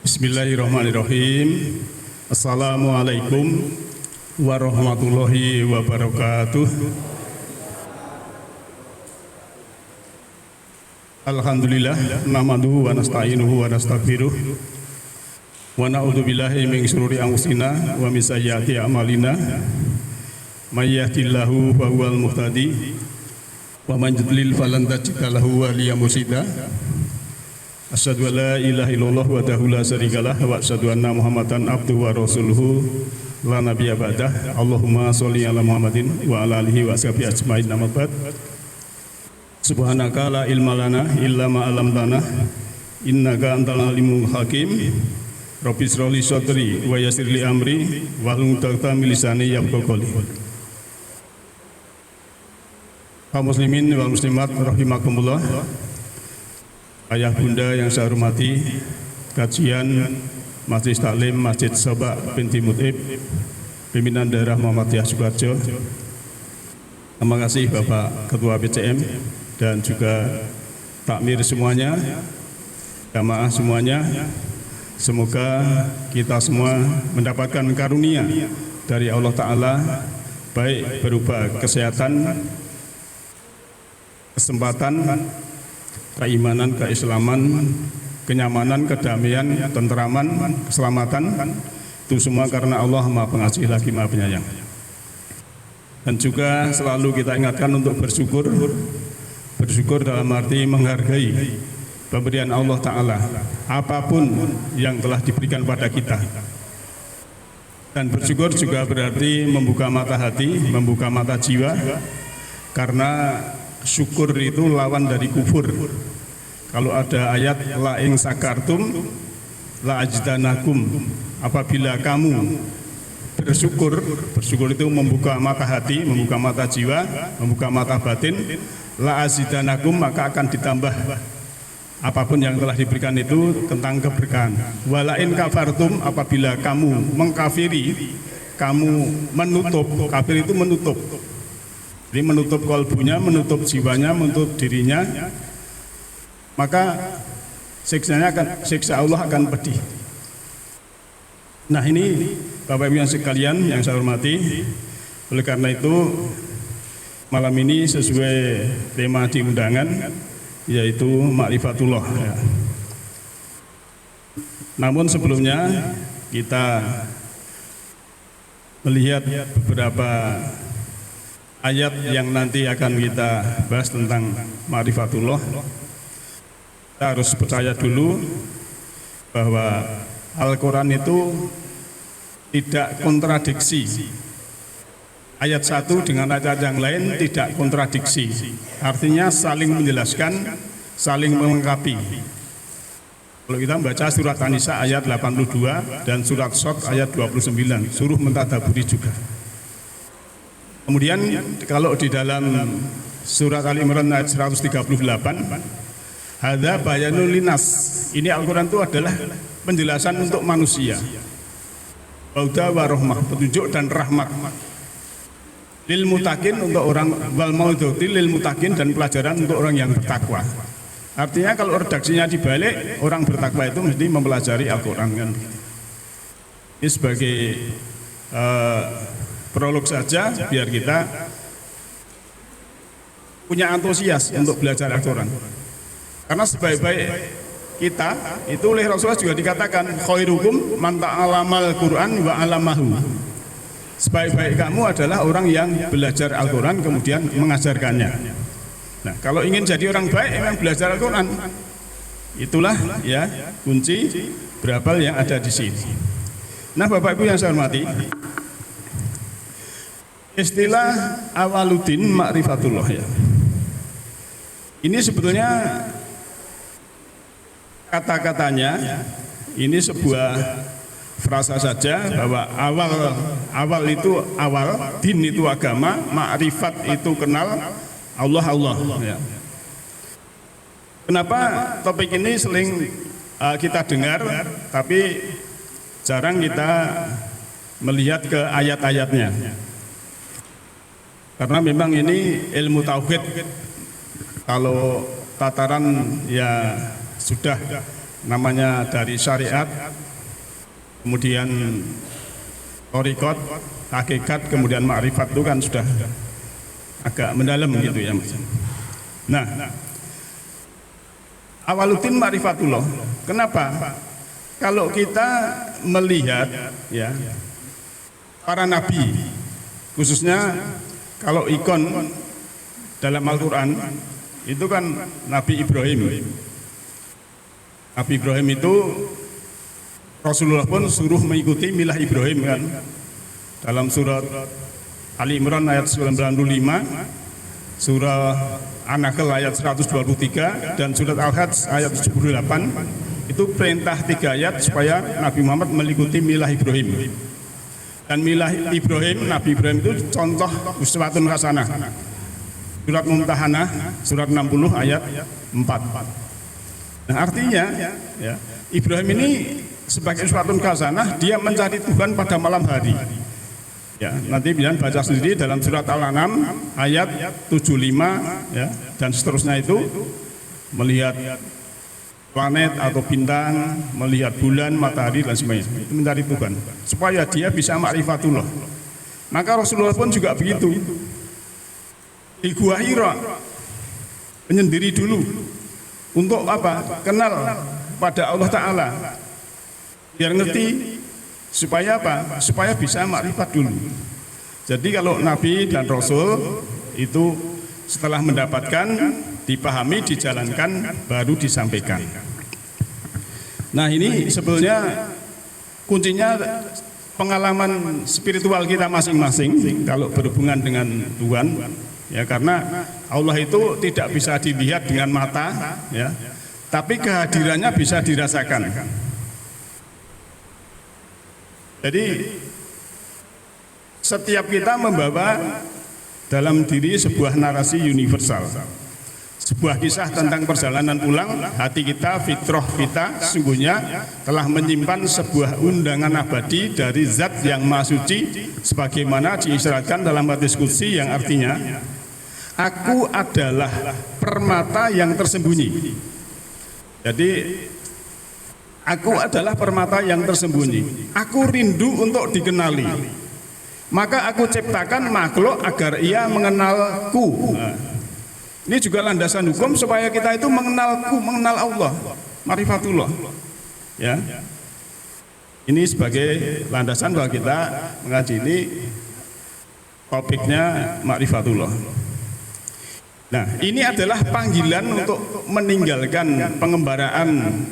Bismillahirrahmanirrahim. Assalamualaikum warahmatullahi wabarakatuh. Alhamdulillah, nahmaduhu wa nasta'inuhu wa nastaghfiruh wa na'udzu billahi min syururi anfusina wa min sayyiati a'malina. May yahdihillahu fahuwal muhtadi wa man yudlil falan tajida lahu waliyyan mursyida. Asyhadu an la ilaha illallah wahdahu la syarikalah wa asyhadu anna Muhammadan abduhu wa rasuluhu la nabiyya ba'dah. Allahumma sholli ala Muhammadin wa ala alihi wa sahbihi ajmain. Amma ba'd. Subhanaka la ilma lana illa ma 'allamtana innaka antal alimul hakim. Rabbi shrah li sadri wa yassir li amri wahlul 'uqdatam min lisani yafqahu qawli. Kaum muslimin wal muslimat rahimakumullah. Ayah bunda yang saya hormati, kajian Majelis Taklim Masjid Sabah binti Mut'ib, pimpinan daerah Muhammadiyah Sukoharjo. Terima kasih Bapak Ketua PCM dan juga takmir semuanya, jamaah semuanya. Semoga kita semua mendapatkan karunia dari Allah Ta'ala, baik berupa kesehatan, kesempatan, keimanan, keislaman, kenyamanan, kedamaian, tenteraman, keselamatan. Itu semua karena Allah Maha Pengasih lagi Maha Penyayang. Dan juga selalu kita ingatkan untuk bersyukur. Bersyukur dalam arti menghargai pemberian Allah Ta'ala, apapun yang telah diberikan pada kita. Dan bersyukur juga berarti membuka mata hati, membuka mata jiwa, karena syukur itu lawan dari kufur. Kalau ada ayat la in sakartum la ajdanakum, apabila kamu bersyukur itu membuka mata hati, membuka mata jiwa, membuka mata batin, la azdanakum, maka akan ditambah apapun yang telah diberikan itu tentang keberkahan. Wala in kafartum, apabila kamu mengkafiri, kamu menutup, kafir itu menutup. Jadi menutup kalbunya, menutup jiwanya, menutup dirinya, maka siksa Allah akan pedih. Nah ini Bapak Ibu yang sekalian yang saya hormati, oleh karena itu malam ini sesuai tema di undangan, yaitu Ma'rifatullah. Namun sebelumnya kita melihat beberapa ayat yang nanti akan kita bahas tentang Ma'rifatullah. Kita harus percaya dulu bahwa Al-Quran itu tidak kontradiksi. Ayat satu dengan ayat yang lain tidak kontradiksi. Artinya saling menjelaskan, saling melengkapi. Kalau kita membaca surat An-Nisa ayat 82 dan surat Shad ayat 29, suruh mentadaburi juga. Kemudian kalau di dalam surat Al-Imran ayat 138, hadza bayanul linas, ini Al-Quran itu adalah penjelasan untuk manusia. Huda wa rahmah, petunjuk dan rahmat. Lil mutakin, untuk orang, wal maudhuti lil mutakin, dan pelajaran untuk orang yang bertakwa. Artinya kalau redaksinya dibalik, orang bertakwa itu mesti mempelajari Al-Quran kan. Ini sebagai prolog saja biar kita punya antusias untuk belajar Al-Quran. Karena sebaik-baik kita itu oleh Rasulullah juga dikatakan khairukum man ta'allamal Quran wa 'allamahu. Sebaik-baik kamu adalah orang yang belajar Al-Quran kemudian mengajarkannya. Nah, kalau ingin jadi orang baik memang belajar Al-Quran. Itulah ya kunci berapal yang ada di sini. Nah, Bapak Ibu yang saya hormati, istilah awaluddin ma'rifatullah ya. Ini sebetulnya kata-katanya ini sebuah frasa saja bahwa awal itu awal, din itu agama, ma'rifat itu kenal, Allah ya. Kenapa topik ini sering kita dengar tapi jarang kita melihat ke ayat-ayatnya? Karena memang ini ilmu tauhid, kalau tataran ya sudah namanya dari syariat, kemudian thariqat, hakikat, kemudian ma'rifat itu kan sudah agak mendalam gitu ya Mas. Nah, awaluddin ma'rifatullah. Kenapa? Kalau kita melihat ya para nabi, khususnya kalau ikon dalam Al-Quran itu kan Nabi Ibrahim. Nabi Ibrahim itu Rasulullah pun suruh mengikuti milah Ibrahim kan. Dalam surat Ali Imran ayat 95, surah An-Nahl ayat 123 dan surat Al-Hajj ayat 78 itu perintah 3 ayat supaya Nabi Muhammad mengikuti milah Ibrahim. Dan milah Ibrahim, Nabi Ibrahim itu contoh uswatun hasanah. Surat Mumtahanah, surat 60 ayat 4. Nah, artinya ya, Ibrahim ini sebagai uswatun hasanah, dia mencari Tuhan pada malam hari. Ya, nanti bisa baca sendiri dalam surat Al-An'am ayat 75 ya, dan seterusnya itu melihat planet atau bintang, melihat bulan, matahari dan sebagainya. Itu mencari Tuhan supaya dia bisa ma'rifatullah. Maka Rasulullah pun juga begitu. Di Gua Hira menyendiri dulu untuk apa? Kenal pada Allah Ta'ala, biar ngerti, supaya apa? Supaya bisa makrifat dulu. Jadi kalau Nabi dan Rasul itu setelah mendapatkan, dipahami, dijalankan, baru disampaikan. Nah, ini sebetulnya kuncinya pengalaman spiritual kita masing-masing kalau berhubungan dengan Tuhan. Ya, karena Allah itu tidak bisa dilihat dengan mata, ya, tapi kehadirannya bisa dirasakan. Jadi setiap kita membawa dalam diri sebuah narasi universal, sebuah kisah tentang perjalanan pulang hati kita, fitrah kita sungguhnya telah menyimpan sebuah undangan abadi dari zat yang maha suci, sebagaimana diisyaratkan dalam hadis qudsi yang artinya, aku adalah permata yang tersembunyi. Jadi aku adalah permata yang tersembunyi. Aku rindu untuk dikenali. Maka aku ciptakan makhluk agar ia mengenalku. Nah, ini juga landasan hukum supaya kita itu mengenalku, mengenal Allah, ma'rifatullah. Ya. Ini sebagai landasan bahwa kita mengaji ini topiknya ma'rifatullah. Nah, ini adalah panggilan untuk meninggalkan pengembaraan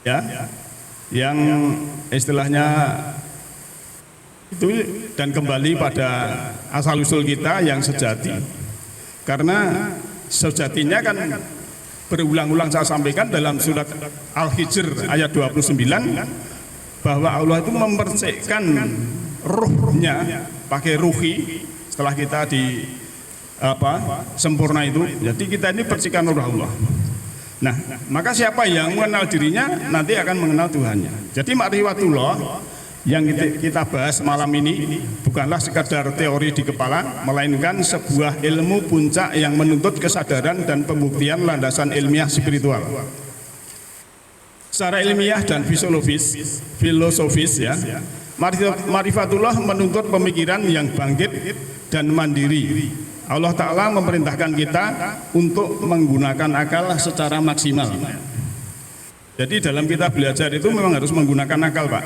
ya, yang istilahnya itu dan kembali pada asal-usul kita yang sejati. Karena sejatinya kan berulang-ulang saya sampaikan dalam surat Al-Hijr ayat 29 bahwa Allah itu memercikkan ruhnya pakai ruhi setelah kita di sempurna itu. Jadi kita ini percikan roh Allah. Nah, maka siapa yang mengenal dirinya nanti akan mengenal Tuhannya. Jadi ma'rifatullah yang kita bahas malam ini bukanlah sekadar teori di kepala, melainkan sebuah ilmu puncak yang menuntut kesadaran dan pembuktian landasan ilmiah spiritual. Secara ilmiah dan filosofis ya, ma'rifatullah menuntut pemikiran yang bangkit dan mandiri. Allah Ta'ala memerintahkan kita untuk menggunakan akal secara maksimal. Jadi dalam kita belajar itu memang harus menggunakan akal, Pak.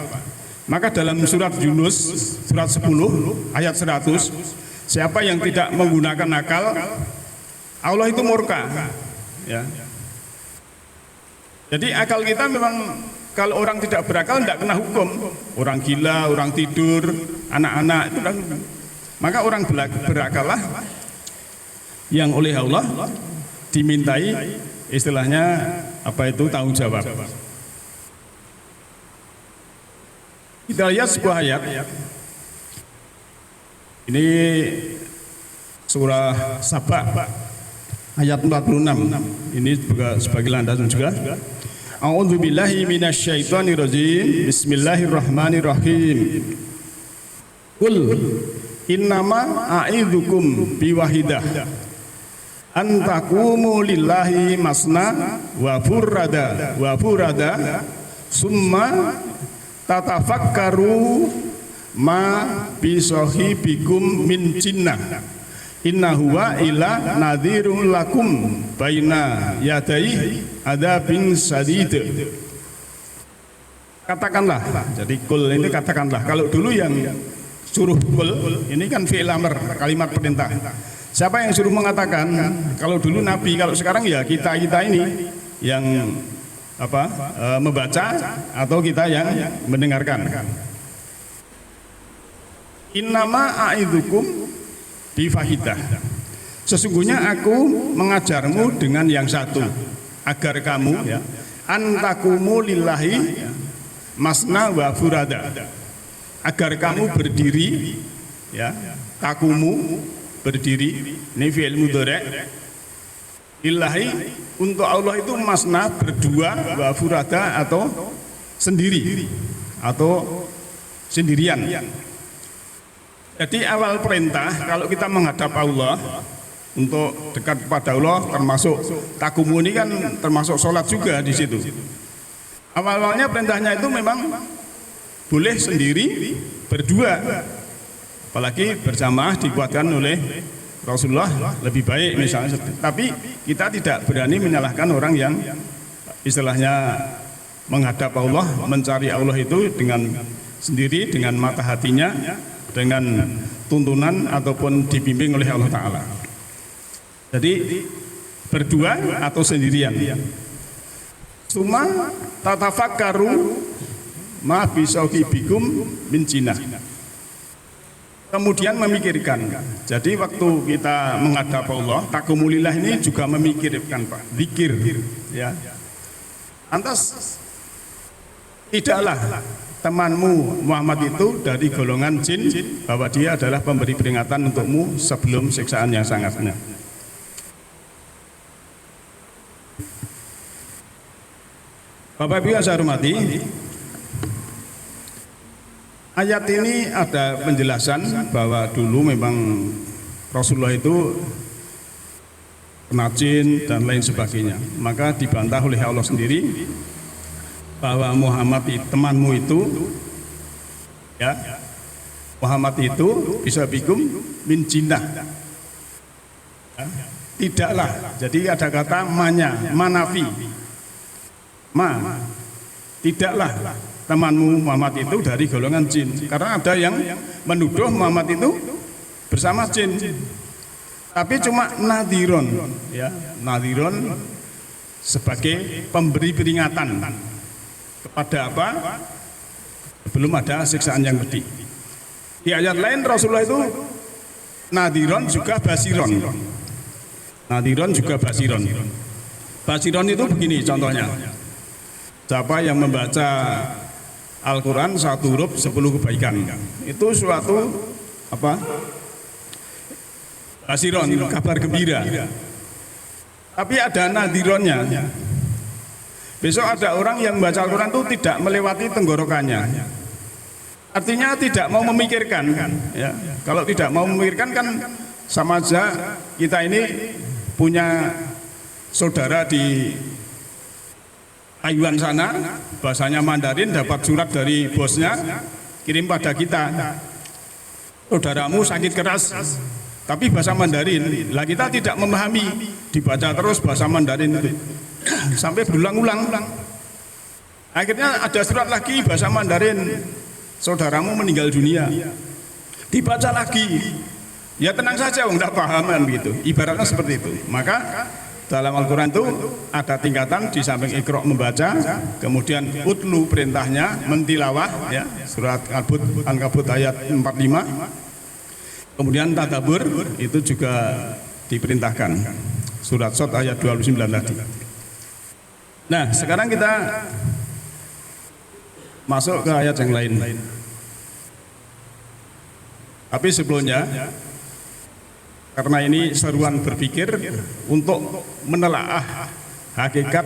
Maka dalam surat Yunus, surat 10, ayat 100, siapa yang tidak menggunakan akal, Allah itu murka. Ya. Jadi akal kita memang, kalau orang tidak berakal tidak kena hukum. Orang gila, orang tidur, anak-anak itu kan. Maka orang berakallah yang oleh Allah dimintai istilahnya apa itu tanggung jawab. Kita lihat sebuah ayat. Ini surah Saba ayat 46. Ini juga sebagai landasan juga. A'udzubillahi minasyaitonirrajim. Bismillahirrahmanirrahim. Qul innama a'idzukum biwahidah antakumu lillahi masna wa furada summa tatafakkaru ma bisahibikum min jinnah inna huwa ila nadhirun lakum baina yadai adabin sadid. Katakanlah, jadi kul ini katakanlah. Kalau dulu yang suruh kul ini kan fi'il amr, kalimat perintah. Siapa yang suruh mengatakan? Kalau dulu Nabi, kalau sekarang ya kita ini yang membaca atau kita yang mendengarkan. Innama a'idzukum bifahidah. Sesungguhnya aku mengajarmu dengan yang satu, agar kamu ya antakumu lillahi masna wa furada. Agar kamu berdiri ya, takumu berdiri, ini fi'il mudhari'. Lillahi untuk Allah itu masna berdua, wa furada atau sendiri atau sendirian. Jadi awal perintah kalau kita menghadap Allah untuk dekat kepada Allah, termasuk takumu ini kan termasuk sholat juga di situ. Awal-awalnya perintahnya itu memang boleh sendiri, berdua, apalagi berjamaah dikuatkan oleh Rasulullah lebih baik misalnya. Tapi kita tidak berani menyalahkan orang yang istilahnya menghadap Allah, mencari Allah itu dengan sendiri, dengan mata hatinya, dengan tuntunan ataupun dibimbing oleh Allah Ta'ala. Jadi berdua atau sendirian. Suma tatafakkaru ma bisahibikum min jinnah. Kemudian memikirkan. Jadi waktu kita menghadap Allah, takumulillah ini juga memikirkan, Pak, zikir ya. Lantas tidaklah temanmu Muhammad itu dari golongan jin, bahwa dia adalah pemberi peringatan untukmu sebelum siksaan yang sangatnya. Bapak Ibu yang saya hormati, ayat ini ada penjelasan bahwa dulu memang Rasulullah itu kena jin dan lain sebagainya. Maka dibantah oleh Allah sendiri bahwa Muhammad temanmu itu ya, Muhammad itu bisa bikum min jinnah ya, tidaklah. Jadi ada kata manafi, tidaklah temanmu Muhammad itu dari golongan jin, karena ada yang menuduh Muhammad itu bersama jin, tapi cuma nadhiron ya, nadhiron sebagai pemberi peringatan kepada apa? Belum ada siksaan yang pedih. Di ayat lain Rasulullah itu nadhiron juga basiron. Nadhiron juga basiron. Basiron itu begini contohnya. Siapa yang membaca Al-Quran 1 huruf 10 kebaikan, itu suatu apa? Basiron, kabar gembira. Tapi ada nadhironnya. Besok ada orang yang membaca Al-Quran itu tidak melewati tenggorokannya. Artinya tidak mau memikirkan ya. Kalau tidak mau memikirkan kan sama aja kita ini punya saudara di Taiwan sana, bahasanya Mandarin, dapat surat dari bosnya kirim pada kita, saudaramu sakit keras tapi bahasa Mandarin. Lah kita tidak memahami, dibaca terus bahasa Mandarin itu sampai berulang-ulang. Akhirnya ada surat lagi bahasa Mandarin, saudaramu meninggal dunia, dibaca lagi. Ya tenang saja, enggak pahaman gitu. Ibaratnya seperti itu. Maka dalam Al-Quran itu ada tingkatan, di samping Iqra membaca, kemudian utlu perintahnya mentilawah ya, surat Al-Ankabut ayat 45. Kemudian tadabbur itu juga diperintahkan, surat Shad ayat 29 tadi. Nah, sekarang kita masuk ke ayat yang lain. Tapi sebelumnya, karena ini seruan berpikir untuk menelaah hakikat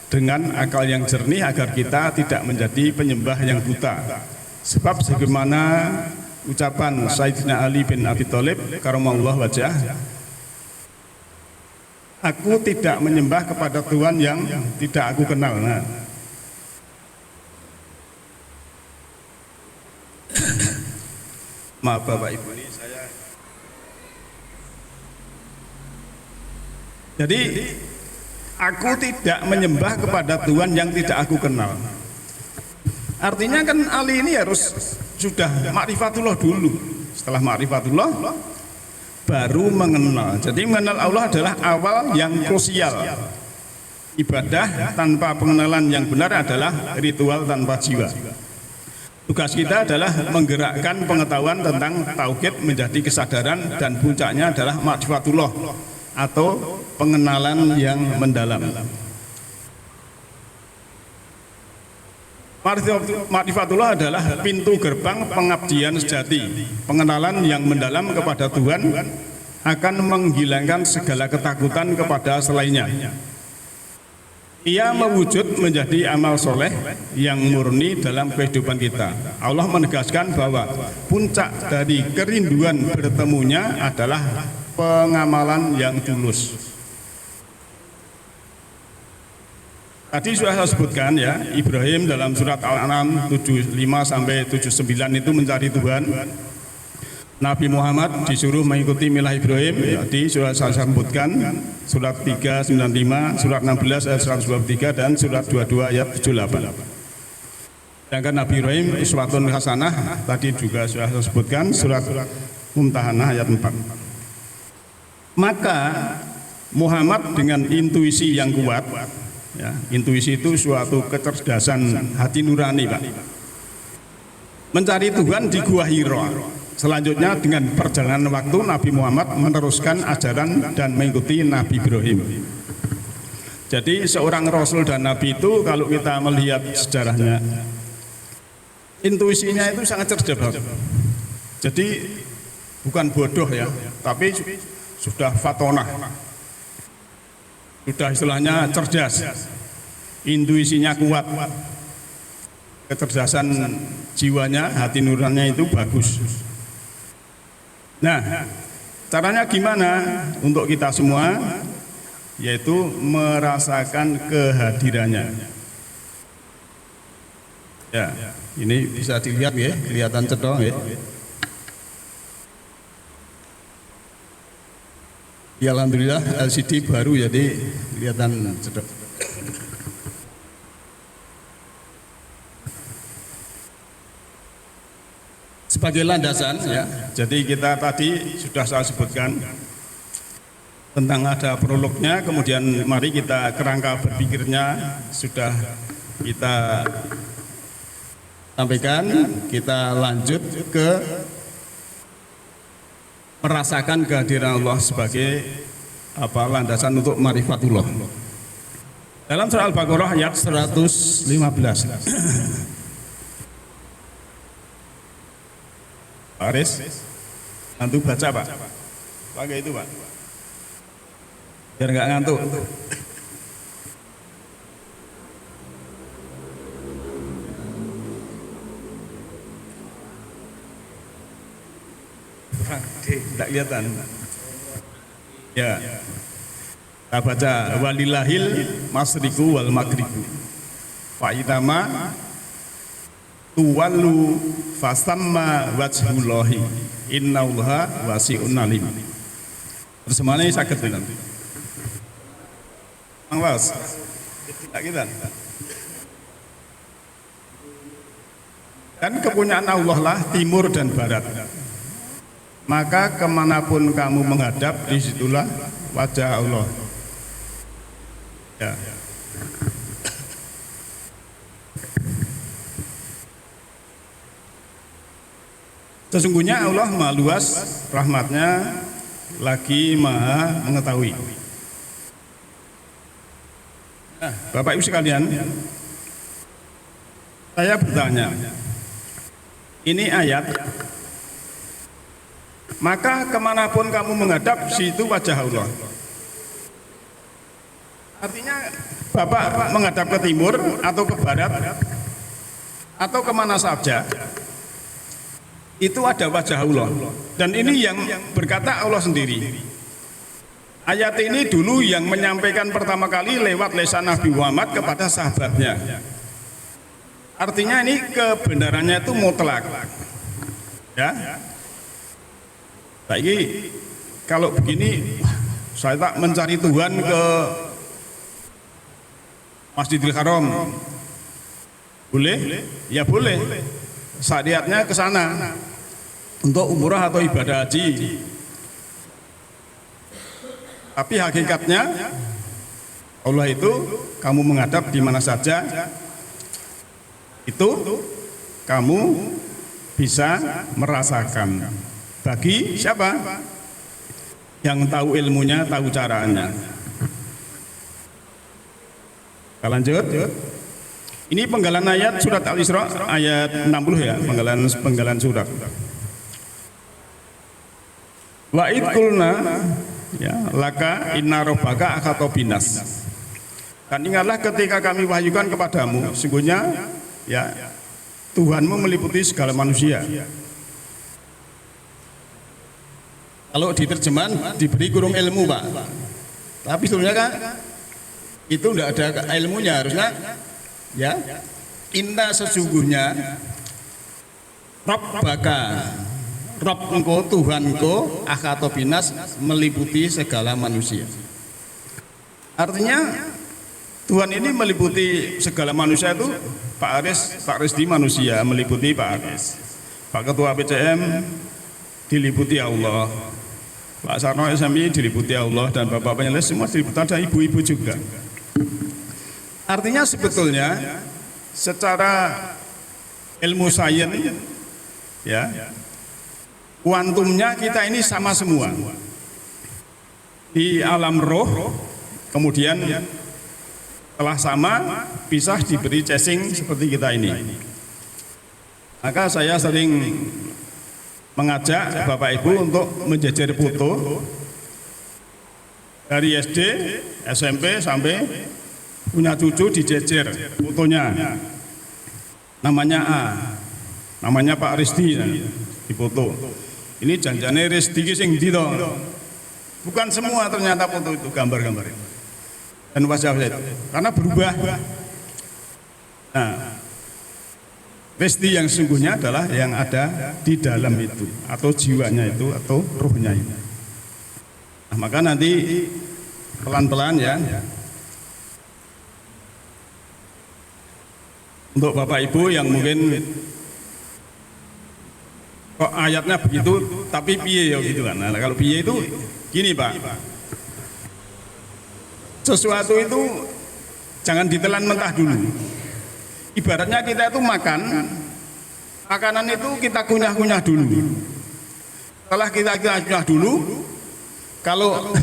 dengan akal yang jernih agar kita tidak menjadi penyembah yang buta. Sebab sebagaimana ucapan Sayyidina Ali bin Abi Thalib karamallahu wajhah, Aku tidak menyembah kepada Tuhan yang tidak aku kenal. Nah, maaf Bapak Ibu, ini saya. Jadi aku tidak menyembah kepada Tuhan yang tidak aku kenal. Artinya kan Ali ini harus sudah ma'rifatullah dulu. Setelah ma'rifatullah baru mengenal. Jadi mengenal Allah adalah awal yang krusial. Ibadah tanpa pengenalan yang benar adalah ritual tanpa jiwa. Tugas kita adalah menggerakkan pengetahuan tentang tauhid menjadi kesadaran, dan puncaknya adalah ma'rifatullah atau pengenalan yang mendalam. Ma'rifatullah adalah pintu gerbang pengabdian sejati. Pengenalan yang mendalam kepada Tuhan akan menghilangkan segala ketakutan kepada selainnya. Ia mewujud menjadi amal soleh yang murni dalam kehidupan kita. Allah menegaskan bahwa puncak dari kerinduan bertemunya adalah pengamalan yang tulus. Tadi sudah saya sebutkan ya, Ibrahim dalam surat Al-An'am 75 sampai 79 itu mencari Tuhan. Nabi Muhammad disuruh mengikuti milah Ibrahim. Tadi sudah saya sebutkan surat 395, surat 16 ayat 123 dan surat 22 ayat 78. Sedangkan Nabi Ibrahim uswatun hasanah tadi juga sudah saya sebutkan surat Mumtahanah ayat 4. Maka Muhammad dengan intuisi yang kuat, ya, intuisi itu suatu kecerdasan hati nurani, Pak, mencari Tuhan di Gua Hira. Selanjutnya dengan perjalanan waktu Nabi Muhammad meneruskan ajaran dan mengikuti Nabi Ibrahim. Jadi seorang Rasul dan Nabi itu kalau kita melihat sejarahnya, intuisinya itu sangat cerdas. Jadi bukan bodoh ya, tapi sudah fatonah, sudah istilahnya cerdas, intuisinya kuat, kecerdasan jiwanya, hati nuraninya itu bagus. Nah, caranya gimana untuk kita semua? Yaitu merasakan kehadirannya. Ya, ini bisa dilihat ya, kelihatan cedok ya. Ya, alhamdulillah LCD baru jadi kelihatan cedok. Sebagai landasan ya, jadi kita tadi sudah saya sebutkan tentang ada prolognya, kemudian mari kita kerangka berpikirnya sudah kita sampaikan, kita lanjut ke merasakan kehadiran Allah sebagai landasan untuk ma'rifatullah. Dalam surah Al-Baqarah ayat 115. Pak Aris, bantu baca Pak. Pakai itu Pak, biar nggak ngantuk. Tidak kelihatan. Ya, kita baca walillahil masriku wal magribu fa idama tuwallu fasamma wajhullahi innallaha wasi'un alim. Bersemuanya sakit bilang. Angwas. Tak kita. Dan kepunyaan Allah lah timur dan barat. Maka kemanapun kamu menghadap, disitulah wajah Allah. Ya. Sesungguhnya Allah maha luas rahmatnya, lagi maha mengetahui. Nah, Bapak Ibu sekalian, saya bertanya, ini ayat, maka kemanapun kamu menghadap, situ wajah Allah. Artinya Bapak menghadap ke timur atau ke barat atau kemana saja, itu ada wajah Allah. Dan ini yang berkata Allah sendiri. Ayat ini dulu yang menyampaikan pertama kali lewat lisan Nabi Muhammad kepada sahabatnya. Artinya ini kebenarannya itu mutlak. Ya. Lagi kalau begini saya tak mencari Tuhan ke Masjidil Haram. Boleh? Ya boleh. Syariatnya ke sana untuk umrah atau ibadah haji. Tapi hakikatnya Allah itu kamu menghadap di mana saja, itu kamu bisa merasakan. Bagi siapa? Yang tahu ilmunya, tahu caranya. Kita lanjut. Ini penggalan ayat surat Al-Isra ayat 60 ya, penggalan surat. Wa id qulna ya laka inna rabbaka akhata binas. Dan ingatlah ketika kami wahyukan kepadamu, sungguhnya ya Tuhanmu meliputi segala manusia. Kalau diterjemahkan diberi kurung ilmu, Pak. Tapi sebenarnya kan itu tidak ada ilmunya, harusnya ya inna sesungguhnya Rabbaka, Rabb engkau, Tuhan engkau, akhata binas meliputi segala manusia. Artinya Tuhan ini meliputi segala manusia itu Pak Arisdi manusia, meliputi Pak Aris. Pak Ketua PCM diliputi Allah. Pak Sarno SMI diliputi Allah, dan Bapak Penyeles semua diliputi, ada ibu-ibu juga. Artinya sebetulnya secara ilmu sains ya kuantumnya kita ini sama semua di alam roh, kemudian telah sama bisa diberi casing seperti kita ini. Maka saya sering mengajak Bapak Ibu untuk menjejer foto dari SD, SMP sampai punya cucu dijejer fotonya. Namanya A, namanya Pak Rizdi di foto. Ini janjane Rizdi sing ndi to. Bukan semua ternyata foto itu gambar-gambar itu. Dan wajah itu karena berubah. Nah, Rizdi yang sungguhnya adalah yang ada di dalam itu, atau jiwanya itu, atau ruhnya itu. Nah, maka nanti pelan-pelan ya, untuk Bapak Ibu yang mungkin kok ayatnya begitu, tapi piye ya gitu kan. Nah, kalau piye itu gini Pak, sesuatu itu jangan ditelan mentah dulu. Ibaratnya kita itu makanan itu kita kunyah-kunyah dulu. Setelah kita kunyah dulu, kalau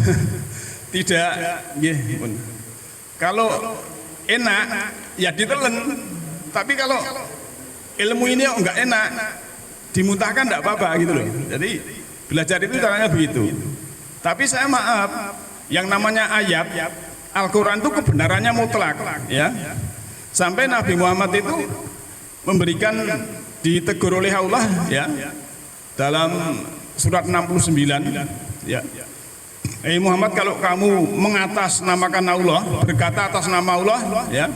tidak, kalau enak ya ditelan. Tapi kalau ilmu ini enggak enak, dimuntahkan enggak apa-apa gitu loh. Jadi belajar itu caranya begitu. Tapi saya maaf, yang namanya ayat Al-Quran itu kebenarannya mutlak ya. Sampai Nabi Muhammad itu memberikan, ditegur oleh Allah ya dalam surat 69 ya. Muhammad, kalau kamu mengatasnamakan Allah, berkata atas nama Allah ya,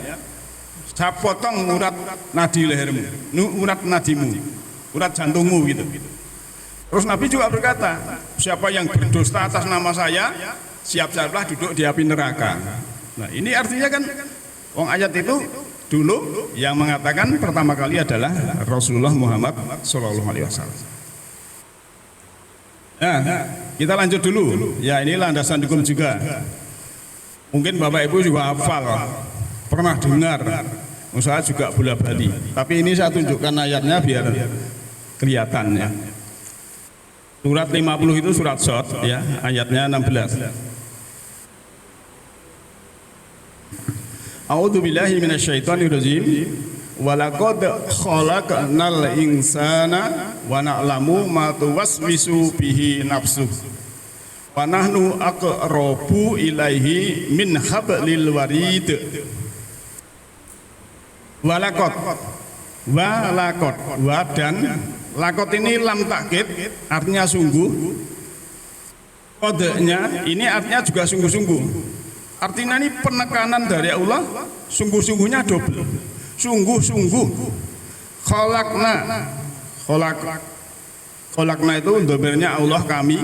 saya potong urat nadi lehermu, urat nadimu, urat jantungmu gitu. Terus Nabi juga berkata, siapa yang berdusta atas nama saya, siap-siaplah duduk di api neraka. Nah ini artinya kan ayat itu dulu yang mengatakan pertama kali adalah Rasulullah Muhammad Shallallahu Alaihi Wasallam. Nah, kita lanjut dulu. Ya, ini landasan hukum juga. Mungkin Bapak Ibu juga hafal, pernah dengar. Saya juga bola bali. Tapi ini saya tunjukkan ayatnya biar kelihatan ya. Surat 50 itu surat Shot ya, ayatnya 16. A'udzu billahi minasyaitonir rajim. Walaqad khalaqnal insana wa na'lamu ma tuwaswisu bihi nafsuh. Wa nahnu aqrabu ilaihi min hablil warid. Walaqad, wa dan lakot ini lam takkid, artinya sungguh. Kodenya ini artinya juga sungguh-sungguh. Artinya ini penekanan dari Allah, sungguh-sungguhnya double. Sungguh-sungguh. Kholakna itu dobernya Allah kami.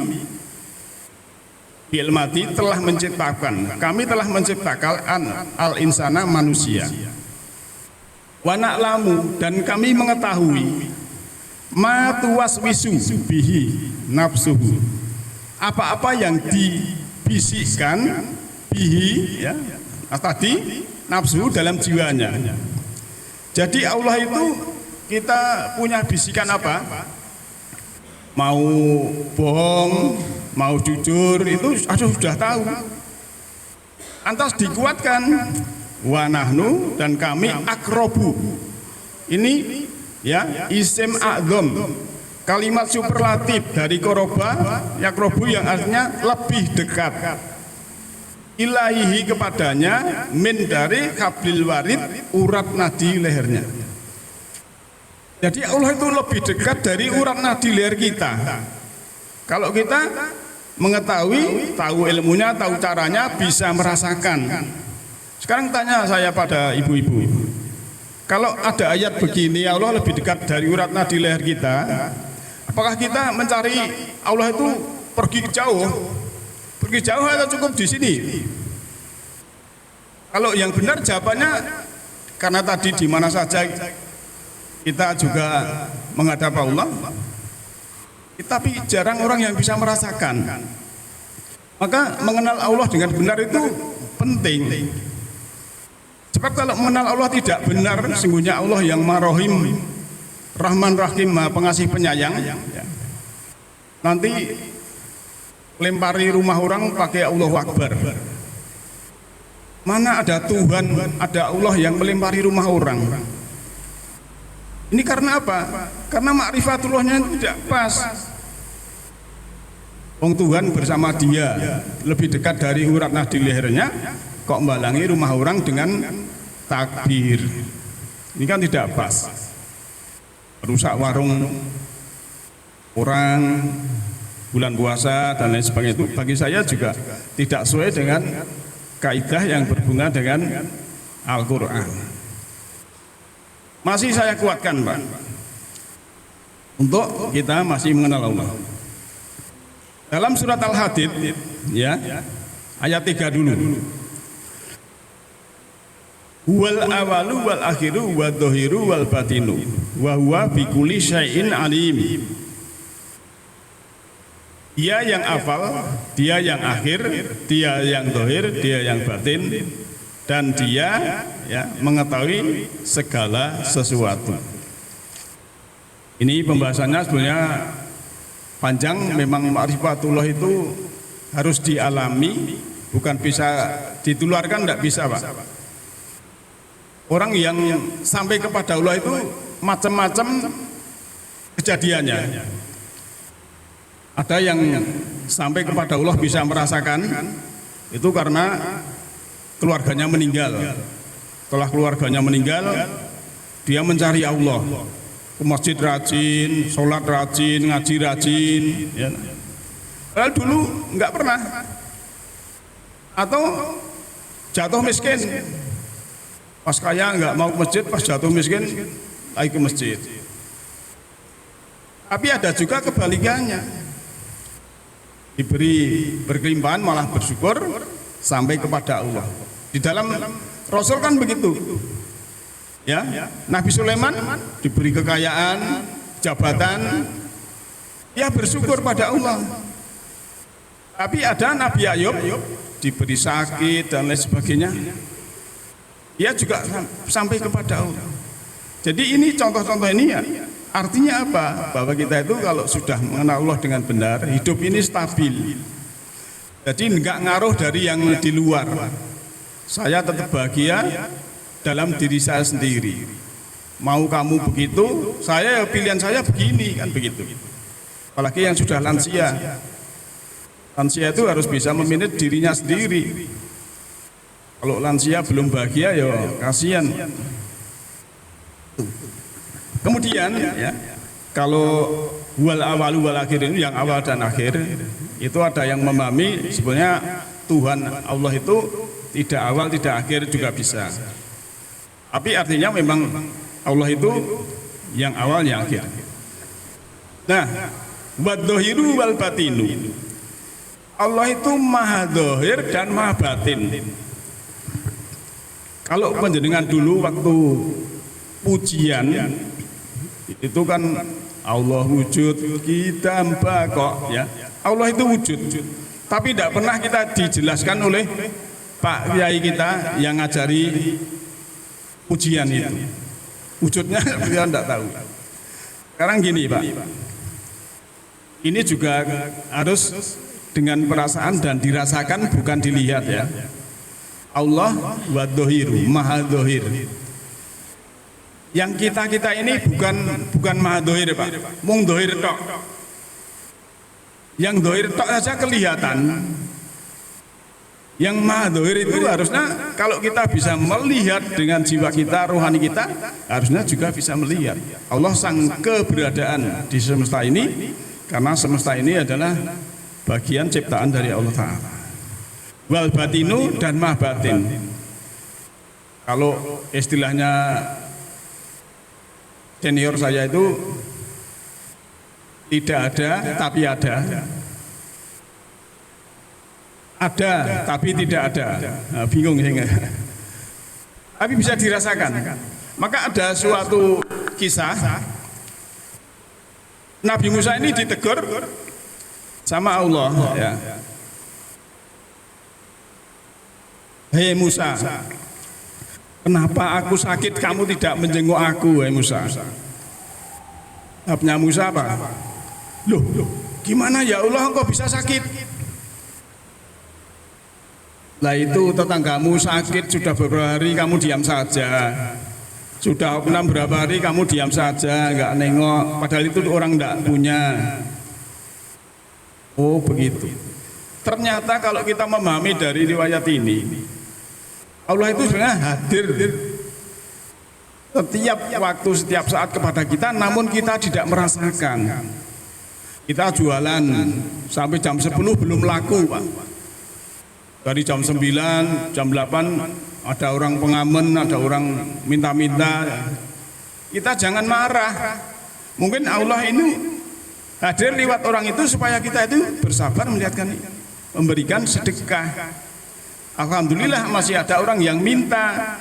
Bil mati telah menciptakan. Kami telah menciptakan al-insana manusia. Wa na'lamu, dan kami mengetahui ma tuwaswisu bihi nafsuhu, apa-apa yang dibisikkan bihi, ya, tadi nafsu dalam jiwanya. Jadi Allah itu kita punya bisikan apa? Mau bohong, mau jujur, itu sudah tahu. Antas dikuatkan, wa nahnu, dan kami akrobu. Ini ya isim a'dzam, kalimat superlatif dari koroba, yakrobu yang artinya lebih dekat. Ilahi kepadanya, min dari kablil warid, urat nadi lehernya. Jadi Allah itu lebih dekat dari urat nadi leher kita. Kalau kita mengetahui, tahu ilmunya, tahu caranya, bisa merasakan. Sekarang tanya saya pada ibu-ibu, kalau ada ayat begini, Allah lebih dekat dari urat nadi leher kita, apakah kita mencari Allah itu pergi jauh? Pergi jauh atau cukup di sini? Kalau yang benar jawabannya, karena tadi di mana saja kita juga menghadap Allah, tapi jarang orang yang bisa merasakan. Maka mengenal Allah dengan benar itu penting. Sebab kalau mengenal Allah tidak benar, sesungguhnya Allah yang Marohim, Rahman Rahim, Maha Pengasih Penyayang, nanti lempari rumah orang pakai Allahu Akbar. Mana ada Tuhan, ada Allah yang melempari rumah orang. Ini karena apa? Karena makrifatullahnya tidak pas. Wong Tuhan bersama dia lebih dekat dari urat nadi lehernya, kok membalangi rumah orang dengan takbir. Ini kan tidak pas. Rusak warung orang, bulan puasa dan lain sebagainya, itu bagi saya juga tidak sesuai dengan kaidah yang berhubungan dengan Al-Quran. Masih saya kuatkan, Pak, untuk kita masih mengenal Allah. Dalam surat Al-Hadid, ya, ayat 3 dulu. Wal awalu wal akhiru wal dohiru wal batinu wa huwa bikulli syai'in alim. Dia yang awal, dia yang akhir, dia yang dohir, dia yang batin, dan dia ya mengetahui segala sesuatu. Ini pembahasannya sebenarnya panjang. Memang ma'rifatullah itu harus dialami, bukan bisa ditularkan, tidak bisa, Pak. Orang yang sampai kepada Allah itu macam-macam kejadiannya. Ada yang sampai kepada Allah bisa merasakan itu karena keluarganya meninggal. Setelah keluarganya meninggal, dia mencari Allah, ke masjid rajin, sholat rajin, ngaji rajin, ya. Padahal dulu nggak pernah. Atau jatuh miskin, pas kaya nggak mau ke masjid, pas jatuh miskin lagi ke masjid. Tapi ada juga kebalikannya, diberi berkelimpahan malah bersyukur sampai kepada Allah. Di dalam Rasul kan begitu, ya. Nabi Sulaiman diberi kekayaan, jabatan, dia bersyukur pada Allah. Tapi ada Nabi Ayub diberi sakit dan lain sebagainya, dia juga sampai kepada Allah. Jadi ini contoh-contoh ini ya, artinya apa? Bahwa kita itu kalau sudah mengenal Allah dengan benar, hidup ini stabil. Jadi enggak ngaruh dari yang di luar. Saya tetap bahagia dalam diri saya sendiri. Mau kamu begitu, saya pilihan saya begini, kan begitu. Apalagi yang sudah lansia. Lansia itu harus bisa memilih dirinya sendiri. Kalau lansia belum bahagia, ya kasihan. Kemudian ya, kalau wal awalu wal akhir ini yang awal dan akhir, Itu ada yang memahami sebenarnya Tuhan Allah itu tidak awal tidak akhir juga bisa. Tapi artinya memang Allah itu yang awal yang akhir. Nah, wadzohiru wal batinu. Allah itu maha dohir dan maha batin. Kalau panjenengan dulu waktu pujian itu kan Allah wujud, kita hamba kok ya. Allah itu wujud. Tapi tidak pernah kita dijelaskan oleh Pak Kiai kita yang ngajari pujian itu. Wujudnya kita tidak tahu. Sekarang gini Pak, ini juga harus dengan perasaan dan dirasakan, bukan dilihat ya. Allah wa dohiru, maha dohir. Yang kita ini bukan maha dohir Pak, mung dohir tok. Yang dohir tok saja kelihatan. Yang maha dohir itu harusnya kalau kita bisa melihat dengan jiwa kita, rohani kita, harusnya juga bisa melihat Allah sang keberadaan di semesta ini, karena semesta ini adalah bagian ciptaan dari Allah Ta'ala. Wal batinu dan maha batin. Kalau istilahnya senior saya itu tidak ada tapi ada. Ada tapi tidak ada. Nah, bingung sehingga. Tapi bisa dirasakan. Maka ada suatu kisah Nabi Musa ini ditegur sama Allah ya. Hei Musa, kenapa aku sakit kamu tidak menjenguk aku, hei Musa? Jawabnya Musa apa? Loh, gimana ya Allah engkau bisa sakit? Lah itu tetanggamu sakit sudah beberapa hari kamu diam saja. Sudah berapa hari kamu diam saja, nggak nengok. Padahal itu orang nggak punya. Oh begitu. Ternyata kalau kita memahami dari riwayat ini, Allah itu sebenarnya hadir setiap waktu, setiap saat kepada kita, namun kita tidak merasakan. Kita jualan sampai jam 10 belum laku Pak. Dari jam 9, jam 8 ada orang pengamen, ada orang minta-minta. Kita jangan marah. Mungkin Allah ini hadir lewat orang itu supaya kita itu bersabar melihatkan, memberikan sedekah. Alhamdulillah masih ada orang yang minta.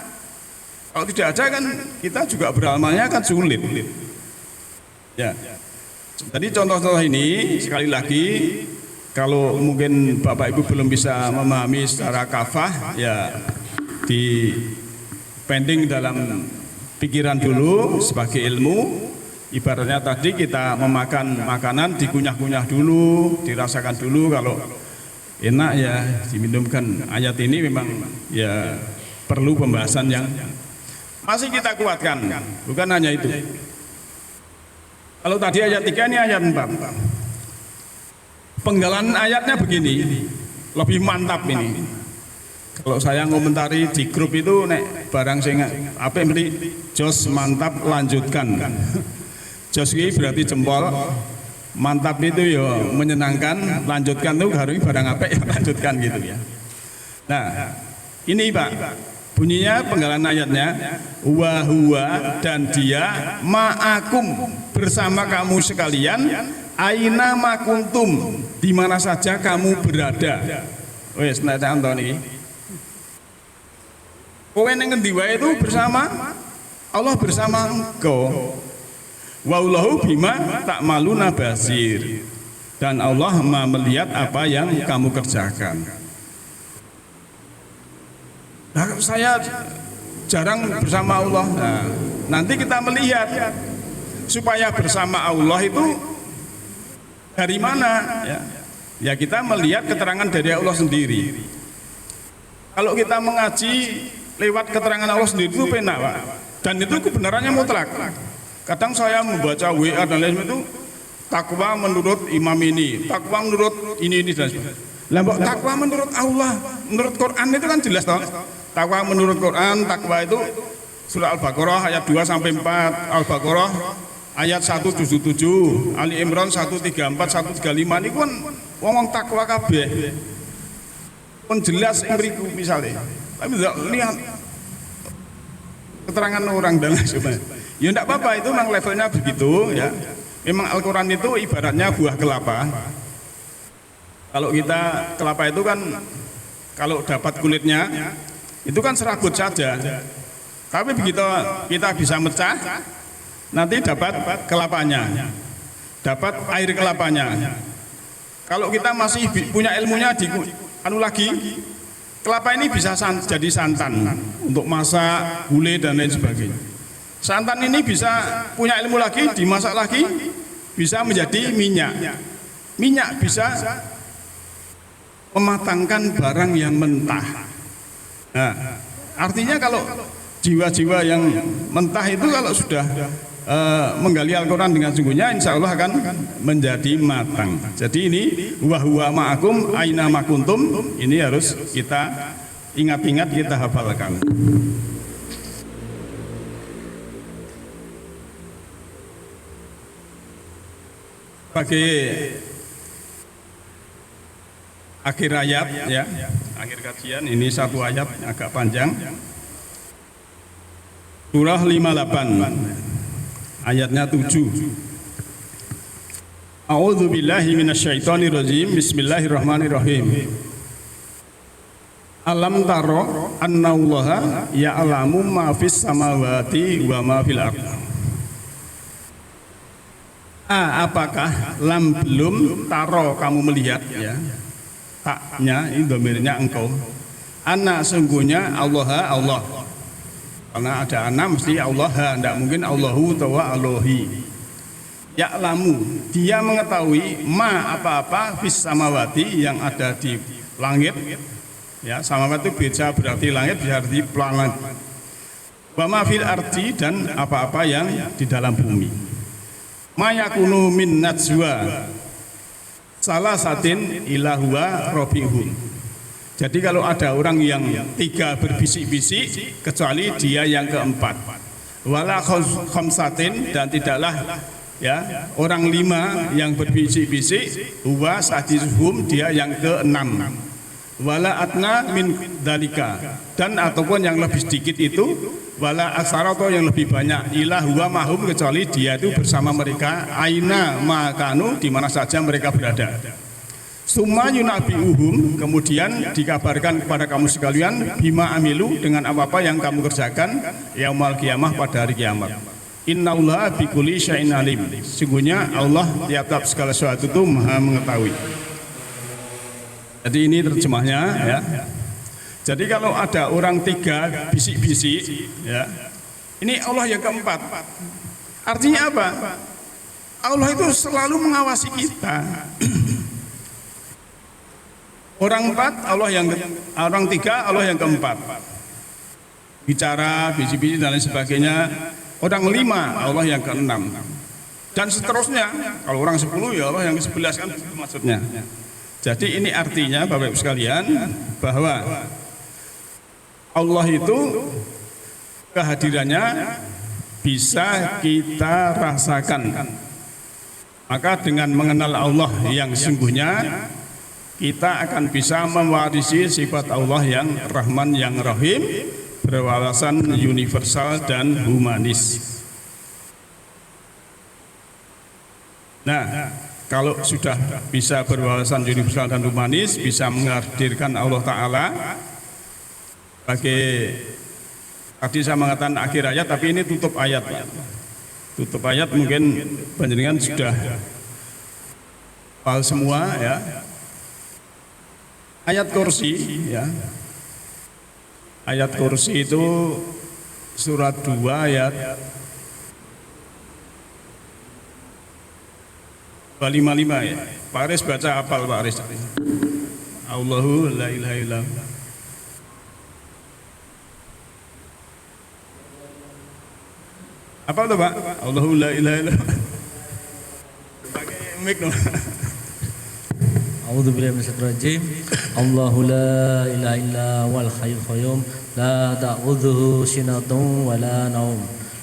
Kalau tidak ada kan kita juga beramalnya kan sulit. Ya. Jadi contoh-contoh ini sekali lagi, kalau mungkin Bapak Ibu belum bisa memahami secara kafah, ya di pending dalam pikiran dulu sebagai ilmu. Ibaratnya tadi kita memakan makanan dikunyah-kunyah dulu, dirasakan dulu, kalau enak ya diminumkan. Ayat ini memang ya perlu pembahasan yang masih kita kuatkan, bukan hanya itu. Kalau tadi ayat 3, ini ayat 4. Penggalan ayatnya begini, lebih mantap ini. Kalau saya ngomentari di grup itu, nek barang sing apa mesti jos mantap lanjutkan. Jos ini berarti jempol, mantap itu ya menyenangkan, lanjutkan itu harus barang apa ya lanjutkan gitu ya. Nah ini Pak, bunyinya penggalan ayatnya, wa huwa dan dia ma'akum bersama kamu sekalian, aina makuntum di mana saja kamu berada. Wes nek contoh niki. Kowe ning ngendi wae itu bersama Allah, bersama engkau. Wallahu bima ta'maluna basir. Dan Allah Maha melihat apa yang kamu kerjakan. Nah, saya jarang bersama Allah. Nah, nanti kita melihat supaya bersama Allah itu dari mana ya? Ya kita melihat keterangan dari Allah sendiri. Kalau kita mengaji lewat keterangan Allah sendiri itu penak Pak. Dan itu kebenarannya mutlak. Kadang saya membaca WA dan lain itu, takwa menurut imam ini, takwa menurut ini dan sebagainya. Lah mbok takwa menurut Allah, menurut Quran itu kan jelas toh. Takwa menurut Quran, takwa itu surah Al-Baqarah ayat 2 sampai 4, Al-Baqarah ayat 177, Ali Imran 134, 135 niku kan wong takwa kabeh. Pun jelas mriku misalnya. Tapi tidak lihat keterangan orang dan lain sebagainya. Ya enggak apa-apa, itu memang levelnya begitu ya. Memang Al-Qur'an itu ibaratnya buah kelapa. Kalau kita kelapa itu kan kalau dapat kulitnya itu kan serabut saja. Tapi begitu kita bisa mecah, nanti dapat kelapanya, dapat air kelapanya. Kalau kita masih punya ilmunya di anu lagi, kelapa ini bisa jadi santan untuk masak, gulai dan lain sebagainya. Santan ini bisa punya ilmu lagi, dimasak lagi, bisa menjadi minyak. Minyak bisa mematangkan barang yang mentah. Nah, artinya kalau jiwa-jiwa yang mentah itu kalau sudah menggali Al-Quran dengan sungguhnya, insya Allah akan menjadi matang. Jadi ini wa huwa ma'akum aina ma kuntum, ini harus kita ingat-ingat, kita hafalkan. Bagi akhir ayat ya, akhir kajian ini satu ayat agak panjang. Surah 58 ayatnya 7. A'udzu billahi minasyaitonir rajim. Bismillahirrahmanirrahim. Alam taro annallaha ya'lamu ma fis samawati wa ma fil ardh. Apakah lam belum taro kamu melihat ya? Taknya ini domirnya engkau. Anna sungguhnya Allah. Karena ada ana mesti Allah, tidak mungkin Allahu tawa Allahi. Ya'lamu, dia mengetahui ma apa-apa fis samawati yang ada di langit. Ya, samawati itu bisa berarti langit, bisa berarti planet. Wa ma fil ardi, dan apa-apa yang di dalam bumi. Ma yakunu min najwa salah satin ilahua robihum. Jadi kalau ada orang yang tiga berbisik-bisik, kecuali dia yang keempat. Wala khamsatin, dan tidaklah ya orang lima yang berbisik-bisik, huwa sadisuhum, dia yang keenam. Wala atna min dalika, dan ataupun yang lebih sedikit itu, wala aksara, atau yang lebih banyak, ilah huwa mahum, kecuali dia itu bersama mereka, aina makanu, di mana saja mereka berada. Summa yunabi'uhum, kemudian dikabarkan kepada kamu sekalian, bima amilu, dengan apa-apa yang kamu kerjakan, yaumal qiyamah, pada hari kiamat. Innallaha bikulli syai'in alim, sungguhnya Allah tiap-tiap segala sesuatu itu maha mengetahui. Jadi ini terjemahnya ya. Jadi kalau ada orang tiga bisik-bisik ya, ini Allah yang keempat. Artinya apa? Allah itu selalu mengawasi kita. Orang empat, orang tiga, Allah yang keempat. Bicara, bisik-bisik dan lain sebagainya. Orang lima, Allah yang keenam. Dan seterusnya. Kalau orang 10, ya Allah yang ke-11, kan itu maksudnya. Jadi ini artinya Bapak Ibu sekalian, bahwa Allah itu kehadirannya bisa kita rasakan. Maka dengan mengenal Allah yang sungguhnya, kita akan bisa mewarisi sifat Allah yang Rahman, yang Rahim, berwawasan universal dan humanis. Nah, kalau sudah bisa berwawasan universal dan humanis, bisa menghadirkan Allah Ta'ala. Tadi saya mengatakan akhir ayat, tapi ini tutup ayat. Tutup ayat mungkin panjenengan sudah hafal semua ya. Ayat kursi ya. Ayat kursi itu surat 2 ayat 255 ya. Pak Aris baca hafal Pak Aris. Allahu la ilaha illallah. Apa tuh Pak? Allahu la ilaha illallah. Pakai mic dong. A'udzu billahi minasyaitonir rajim. Allahu la ilaha illa wal hayyul qayyum, la ta'khudhuhu sinatun wa la naum.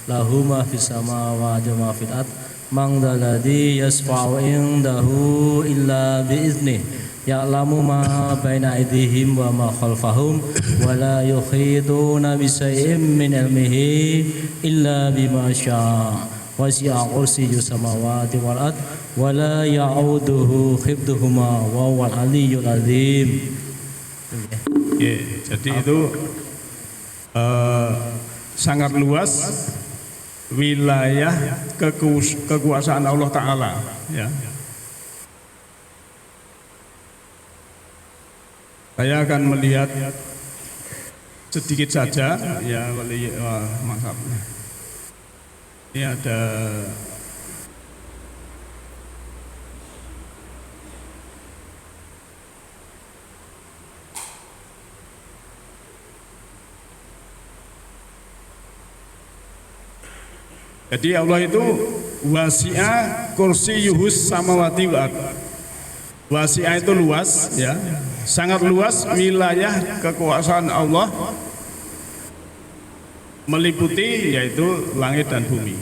Lahu ma fis samawati wa ma fil ardh. Man dzalladzi yasfa'u indahu illa biiznih. Ya'lamu ma baina aydihim wa ma khalfahum wa la yuhituna bi syai'in min ilmihi illa bima syaa. Wasi'a kursiyyus samawati wal ard wa la ya'uduhu hifdhuhuma wa huwal aliyyul azim. Jadi itu sangat luas wilayah kekuasaan Allah Ta'ala, ya. Saya akan melihat sedikit saja, ya, maaf. Ini ada jadi Allah itu wasi'a kursiyyuhus samawati wal ard. Wasi'a itu luas, ya, sangat luas wilayah kekuasaan Allah, meliputi yaitu langit dan bumi.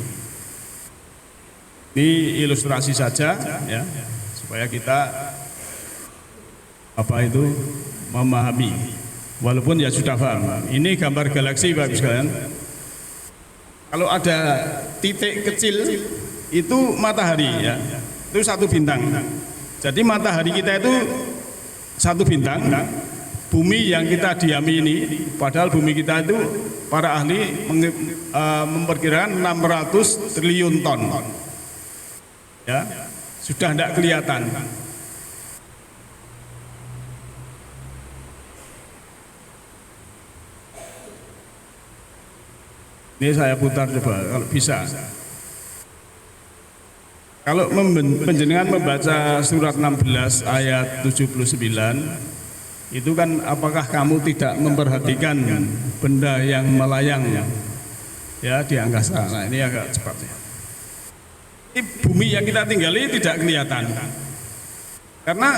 Ini ilustrasi saja, ya, supaya kita memahami. Walaupun ya sudah paham. Ini gambar galaksi Bapak sekalian. Kalau ada titik kecil itu matahari, ya, itu satu bintang. Jadi matahari kita itu satu bintang. Bumi yang kita diami ini, padahal bumi kita itu para ahli memperkirakan 600 triliun ton. Ya, sudah tidak kelihatan. Ini saya putar coba kalau bisa. Kalau penjenengan membaca surat 16 ayat 79, itu kan apakah kamu tidak memperhatikan benda yang melayang, ya, di angkasa. Nah, ini agak cepat, ya. Ini bumi yang kita tinggali tidak kelihatan. Karena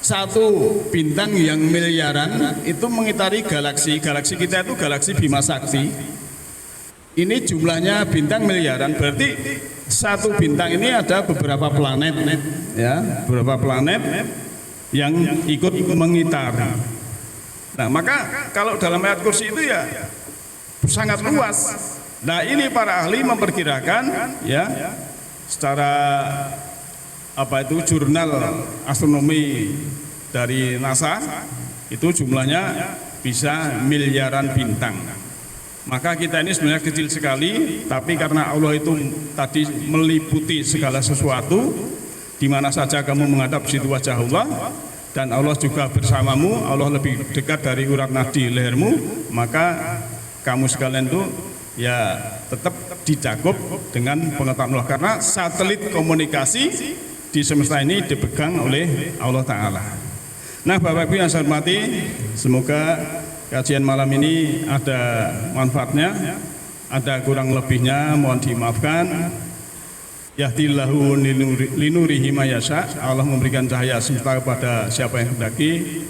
satu bintang yang miliaran itu mengitari galaksi. Galaksi kita itu galaksi Bima Sakti. Ini jumlahnya bintang miliaran, berarti satu bintang ini ada beberapa planet, ya, beberapa planet yang ikut mengitar. Nah, maka kalau dalam ayat kursi itu ya sangat luas. Nah, ini para ahli memperkirakan, ya, secara jurnal astronomi dari NASA itu jumlahnya bisa miliaran bintang. Maka kita ini sebenarnya kecil sekali, tapi karena Allah itu tadi meliputi segala sesuatu, di mana saja kamu menghadap situ wajah Allah, dan Allah juga bersamamu, Allah lebih dekat dari urat nadi lehermu, maka kamu sekalian itu ya tetap dicakup dengan pengetahuan Allah, karena satelit komunikasi di semesta ini dipegang oleh Allah Ta'ala. Nah, Bapak Ibu yang saya hormati, semoga kajian malam ini ada manfaatnya, ada kurang lebihnya mohon dimaafkan. Yahdillahu linurihi ma yasha. Allah memberikan cahaya semesta kepada siapa yang hendaki.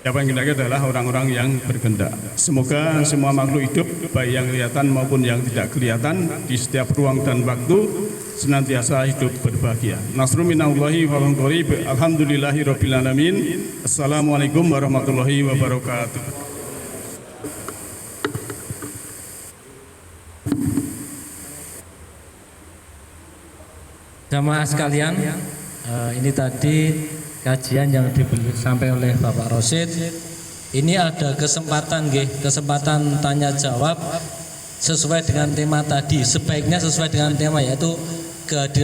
Siapa yang hendaki adalah orang-orang yang berkehendak. Semoga semua makhluk hidup, baik yang kelihatan maupun yang tidak kelihatan, di setiap ruang dan waktu senantiasa hidup berbahagia. Nasrun minallahi wa rahmatullahi. Alhamdulillahi rabbil alamin. Assalamualaikum warahmatullahi wabarakatuh. Jamaah sekalian, ini tadi kajian yang disampaikan oleh Bapak Rosid. Ini ada kesempatan tanya jawab sesuai dengan tema tadi. Sebaiknya sesuai dengan tema, yaitu kehadiran